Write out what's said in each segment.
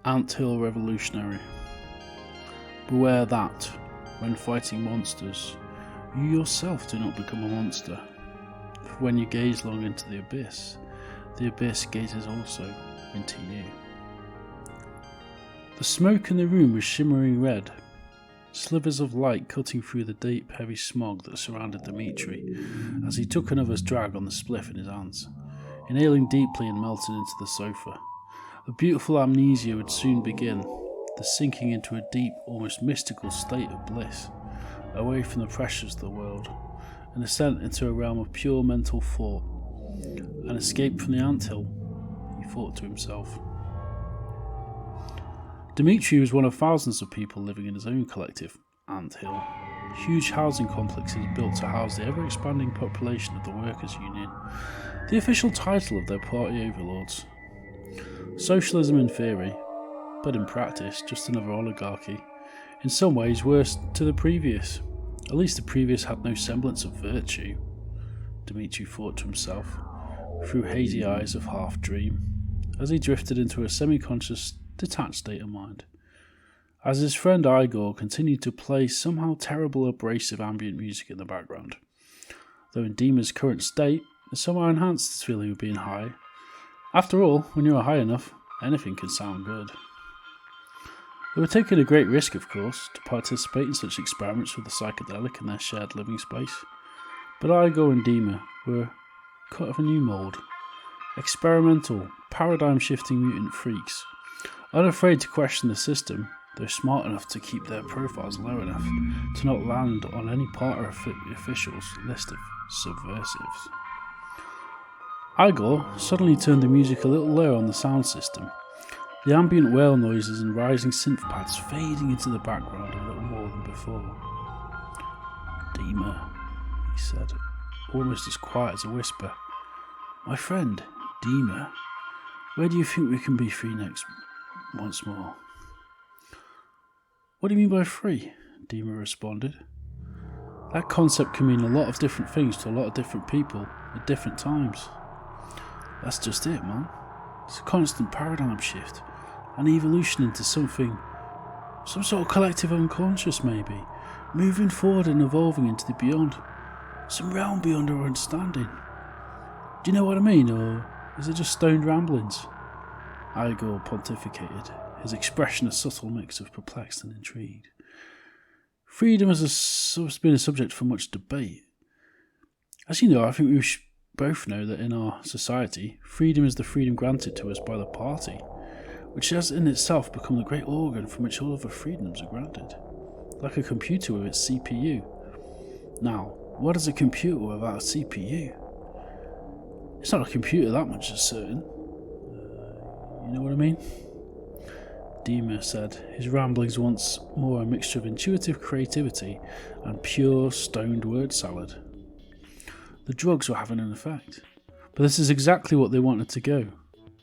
Anthill revolutionary. Beware that, when fighting monsters, you yourself do not become a monster. For when you gaze long into the abyss gazes also into you. The smoke in the room was shimmering red, slivers of light cutting through the deep, heavy smog that surrounded Dimitri as he took another drag on the spliff in his hands, inhaling deeply and melting into the sofa. A beautiful amnesia would soon begin, the sinking into a deep, almost mystical state of bliss, away from the pressures of the world, an ascent into a realm of pure mental thought, an escape from the anthill, he thought to himself. Dimitri was one of thousands of people living in his own collective, Anthill, huge housing complexes built to house the ever-expanding population of the Workers' Union, the official title of their party overlords. Socialism in theory, but in practice just another oligarchy, in some ways worse to the previous. At least the previous had no semblance of virtue, Dimitri thought to himself, through hazy eyes of half-dream, as he drifted into a semi-conscious, detached state of mind. As his friend Igor continued to play somehow terrible abrasive ambient music in the background, though in Dima's current state, it somehow enhanced his feeling of being high. After all, when you are high enough, anything can sound good. They were taking a great risk, of course, to participate in such experiments with the psychedelic in their shared living space, but Igor and Dima were cut of a new mould, experimental, paradigm-shifting mutant freaks, unafraid to question the system, though smart enough to keep their profiles low enough to not land on any part of the official's list of subversives. Igor suddenly turned the music a little lower on the sound system, the ambient whale noises and rising synth pads fading into the background a little more than before. Dima, he said, almost as quiet as a whisper. My friend, Dima, where do you think we can be free next once more? What do you mean by free? Dima responded. That concept can mean a lot of different things to a lot of different people at different times. That's just it, man. It's a constant paradigm shift, an evolution into something, some sort of collective unconscious maybe, moving forward and evolving into the beyond, some realm beyond our understanding. Do you know what I mean, or is it just stoned ramblings? Igor pontificated, his expression a subtle mix of perplexed and intrigued. Freedom has been a subject for much debate. As you know, I think we both know that in our society, freedom is the freedom granted to us by the party, which has in itself become the great organ from which all other freedoms are granted, like a computer with its CPU. Now, what is a computer without a CPU? It's not a computer, that much is certain. You know what I mean? Dima said, his ramblings once more a mixture of intuitive creativity and pure stoned word salad. The drugs were having an effect. But this is exactly what they wanted to go,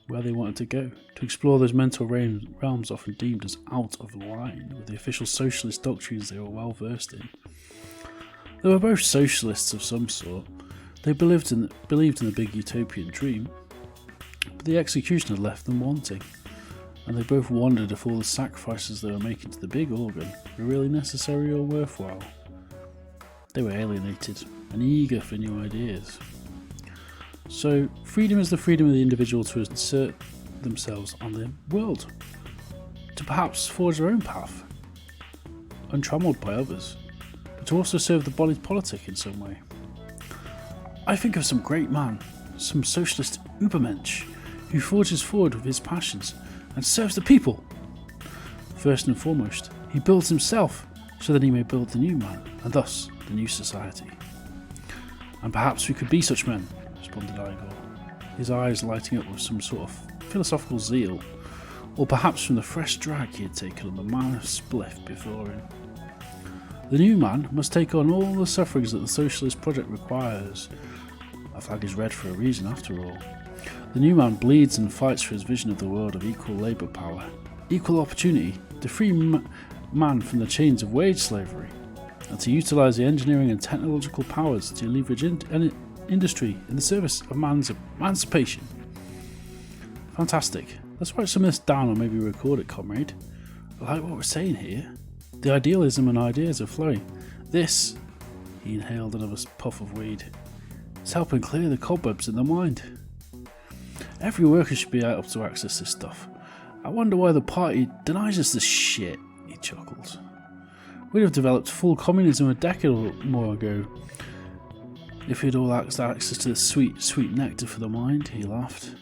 where they wanted to go, to explore those mental realms often deemed as out of line with the official socialist doctrines they were well versed in. They were both socialists of some sort. They believed in the big utopian dream, but the execution had left them wanting, and they both wondered if all the sacrifices they were making to the big organ were really necessary or worthwhile. They were alienated and eager for new ideas. So, freedom is the freedom of the individual to insert themselves on the world, to perhaps forge their own path, untrammelled by others, but to also serve the body politic in some way. I think of some great man, some socialist Übermensch, who forges forward with his passions and serves the people. First and foremost, he builds himself so that he may build the new man, and thus the new society. And perhaps we could be such men, responded Igor, his eyes lighting up with some sort of philosophical zeal, or perhaps from the fresh drag he had taken on the man of spliff before him. The new man must take on all the sufferings that the socialist project requires. That flag is red for a reason, after all. The new man bleeds and fights for his vision of the world of equal labour power, equal opportunity, to free man from the chains of wage slavery, and to utilise the engineering and technological powers to leverage industry in the service of man's emancipation. Fantastic. Let's write some of this down or maybe record it, comrade. I like what we're saying here. The idealism and ideas are flowing. This, he inhaled another puff of weed, is helping clear the cobwebs in the mind. Every worker should be able to access this stuff. I wonder why the party denies us this shit, he chuckled. We'd have developed full communism a decade or more ago if we'd all had access to the sweet, sweet nectar for the mind, he laughed.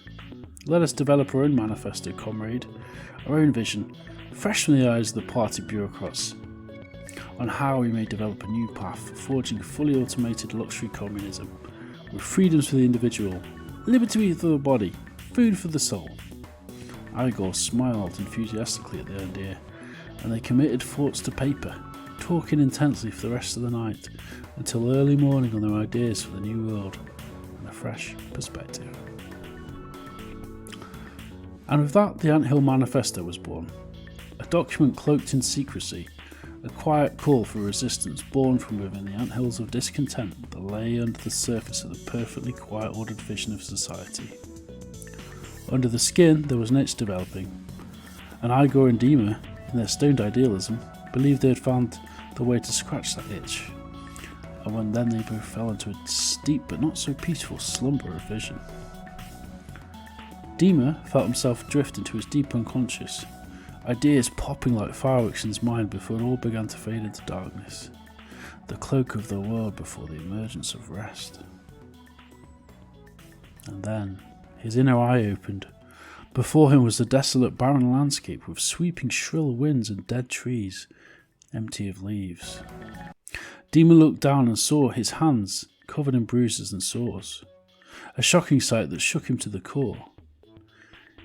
Let us develop our own manifesto, comrade, our own vision, fresh from the eyes of the party bureaucrats, on how we may develop a new path for forging fully automated luxury communism, with freedoms for the individual, liberty for the body, food for the soul. Igor smiled enthusiastically at the idea, and they committed thoughts to paper, talking intensely for the rest of the night, until early morning on their ideas for the new world and a fresh perspective. And with that, the Anthill Manifesto was born. A document cloaked in secrecy, a quiet call for resistance born from within the anthills of discontent that lay under the surface of the perfectly quiet ordered vision of society. Under the skin there was an itch developing, and Igor and Dima, in their stoned idealism, believed they had found the way to scratch that itch, and then they both fell into a deep but not so peaceful slumber of vision. Dima felt himself drift into his deep unconscious, ideas popping like fireworks in his mind before it all began to fade into darkness, the cloak of the world before the emergence of rest. And then his inner eye opened. Before him was the desolate, barren landscape with sweeping shrill winds and dead trees, empty of leaves. Dima looked down and saw his hands covered in bruises and sores, a shocking sight that shook him to the core.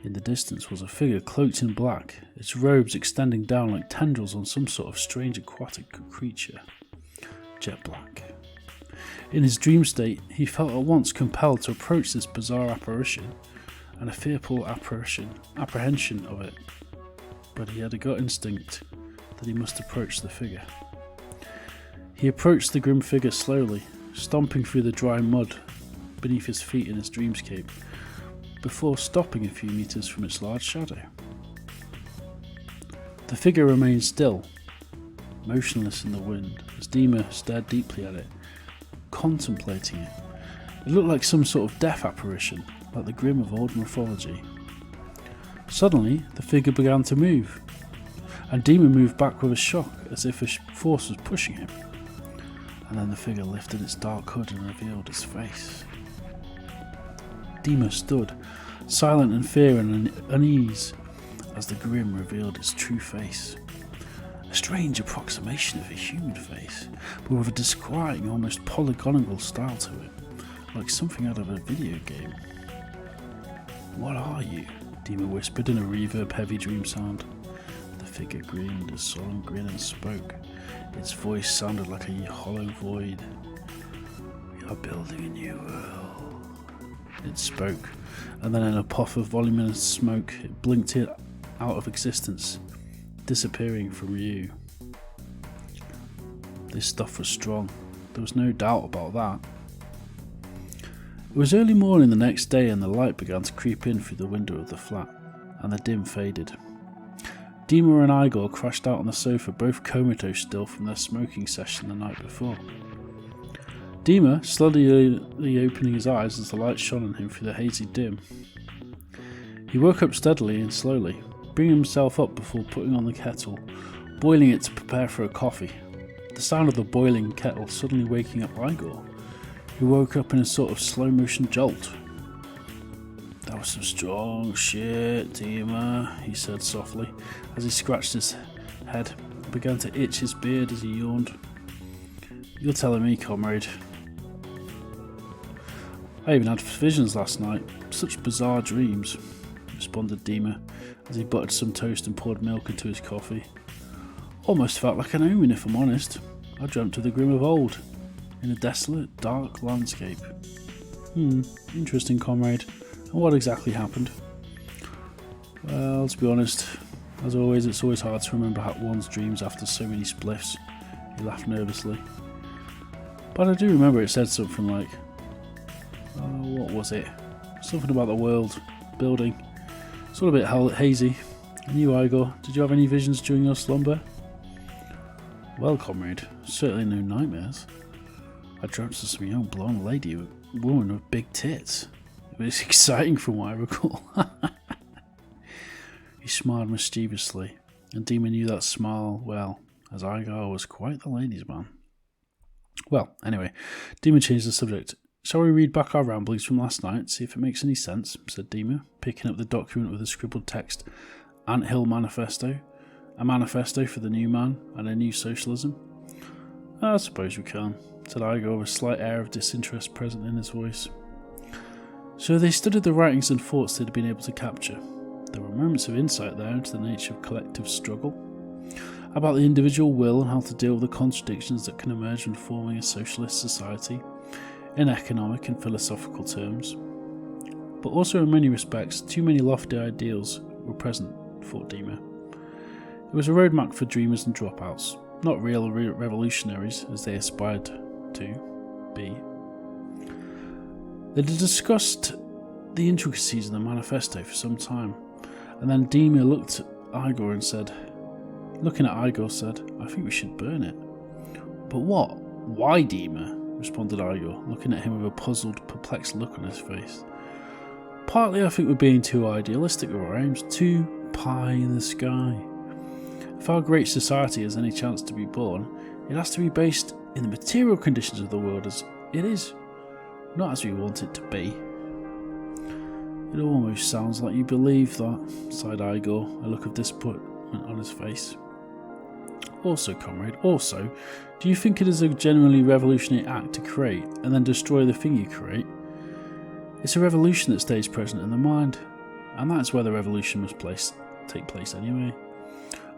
In the distance was a figure cloaked in black, its robes extending down like tendrils on some sort of strange aquatic creature, jet black. In his dream state, he felt at once compelled to approach this bizarre apparition, and a fearful apprehension of it, but he had a gut instinct that he must approach the figure. He approached the grim figure slowly, stomping through the dry mud beneath his feet in his dreamscape, before stopping a few meters from its large shadow. The figure remained still, motionless in the wind, as Dima stared deeply at it, contemplating it. It looked like some sort of death apparition, like the grim of old mythology. Suddenly, the figure began to move, and Dima moved back with a shock, as if a force was pushing him. And then the figure lifted its dark hood and revealed its face. Dima stood, silent in fear and unease, as the grim revealed its true face. A strange approximation of a human face, but with a disquieting, almost polygonal style to it, like something out of a video game. "What are you?" Dima whispered in a reverb-heavy dream sound. The figure grinned a solemn grin and spoke. Its voice sounded like a hollow void. "We are building a new world," it spoke, and then in a puff of voluminous smoke it blinked it out of existence, disappearing from view. This stuff was strong, there was no doubt about that. It was early morning the next day and the light began to creep in through the window of the flat, and the dim faded. Dima and Igor crashed out on the sofa, both comatose still from their smoking session the night before. Dima slowly opening his eyes as the light shone on him through the hazy dim. He woke up steadily and slowly, bringing himself up before putting on the kettle, boiling it to prepare for a coffee. The sound of the boiling kettle suddenly waking up Igor, who woke up in a sort of slow-motion jolt. "That was some strong shit, Dima," he said softly, as he scratched his head and began to itch his beard as he yawned. "You're telling me, comrade." "I even had visions last night, such bizarre dreams," responded Dima, as he buttered some toast and poured milk into his coffee. "Almost felt like an omen, if I'm honest. I dreamt of the grim of old, in a desolate, dark landscape." Interesting, comrade. And what exactly happened?" "Well, to be honest, as always, it's always hard to remember one's dreams after so many spliffs," he laughed nervously. "But I do remember it said something like, what was it? Something about the world, building, It's all a bit hazy. And you, Igor, did you have any visions during your slumber? Well, comrade, certainly no nightmares. I dreamt of some young blonde lady, a woman with big tits. It was exciting from what I recall. He smiled mischievously, and Dima knew that smile well, as Igor was quite the ladies' man. Well, anyway, Dima changed the subject. Shall we read back our ramblings from last night, see if it makes any sense, said Dima, picking up the document with the scribbled text, Anthill Manifesto, a manifesto for the new man and a new socialism. I suppose we can, said Igor with a slight air of disinterest present in his voice. So they studied the writings and thoughts they'd been able to capture. There were moments of insight there into the nature of collective struggle, about the individual will and how to deal with the contradictions that can emerge when forming a socialist society, in economic and philosophical terms. But also in many respects, too many lofty ideals were present, thought Dima. It was a roadmap for dreamers and dropouts, not real revolutionaries as they aspired to be. They had discussed the intricacies of the manifesto for some time, and then Dima looked at Igor and said, I think we should burn it. But what? Why, Dima? Responded Igor, looking at him with a puzzled, perplexed look on his face. Partly I think we're being too idealistic with our aims, too pie in the sky. If our great society has any chance to be born, it has to be based in the material conditions of the world as it is, not as we want it to be. It almost sounds like you believe that, sighed Igor, a look of disappointment on his face. Also, comrade, do you think it is a genuinely revolutionary act to create and then destroy the thing you create? It's a revolution that stays present in the mind, and that's where the revolution must take place anyway.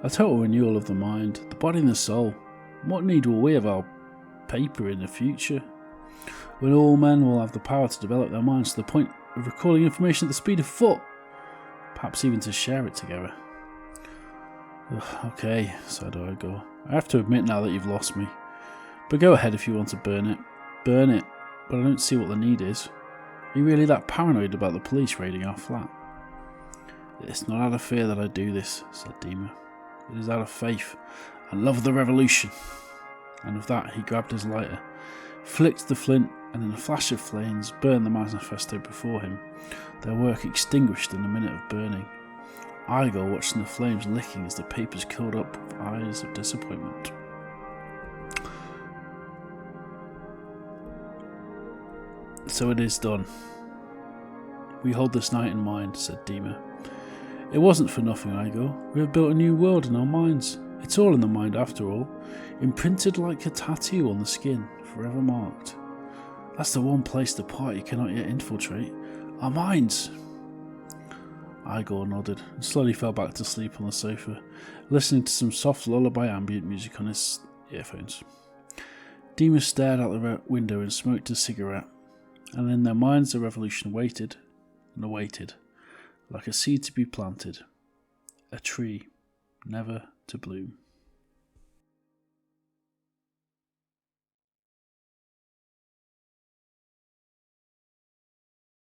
A total renewal of the mind, the body and the soul. What need will we of our paper in the future? When all men will have the power to develop their minds to the point of recalling information at the speed of thought, perhaps even to share it together. Okay, sighed Igor. I have to admit now that you've lost me. But go ahead if you want to burn it. Burn it, but I don't see what the need is. Are you really that paranoid about the police raiding our flat? It's not out of fear that I do this, said Dima. It is out of faith and love of the revolution. And with that he grabbed his lighter, flicked the flint, and in a flash of flames burned the manifesto before him, their work extinguished in a minute of burning. Igor watching the flames licking as the papers curled up with eyes of disappointment. So it is done. We hold this night in mind, said Dima. It wasn't for nothing, Igor. We have built a new world in our minds. It's all in the mind after all, imprinted like a tattoo on the skin, forever marked. That's the one place the party cannot yet infiltrate. Our minds. Igor nodded and slowly fell back to sleep on the sofa, listening to some soft lullaby ambient music on his earphones. Dima stared out the window and smoked a cigarette, and in their minds the revolution waited and awaited, like a seed to be planted, a tree never to bloom.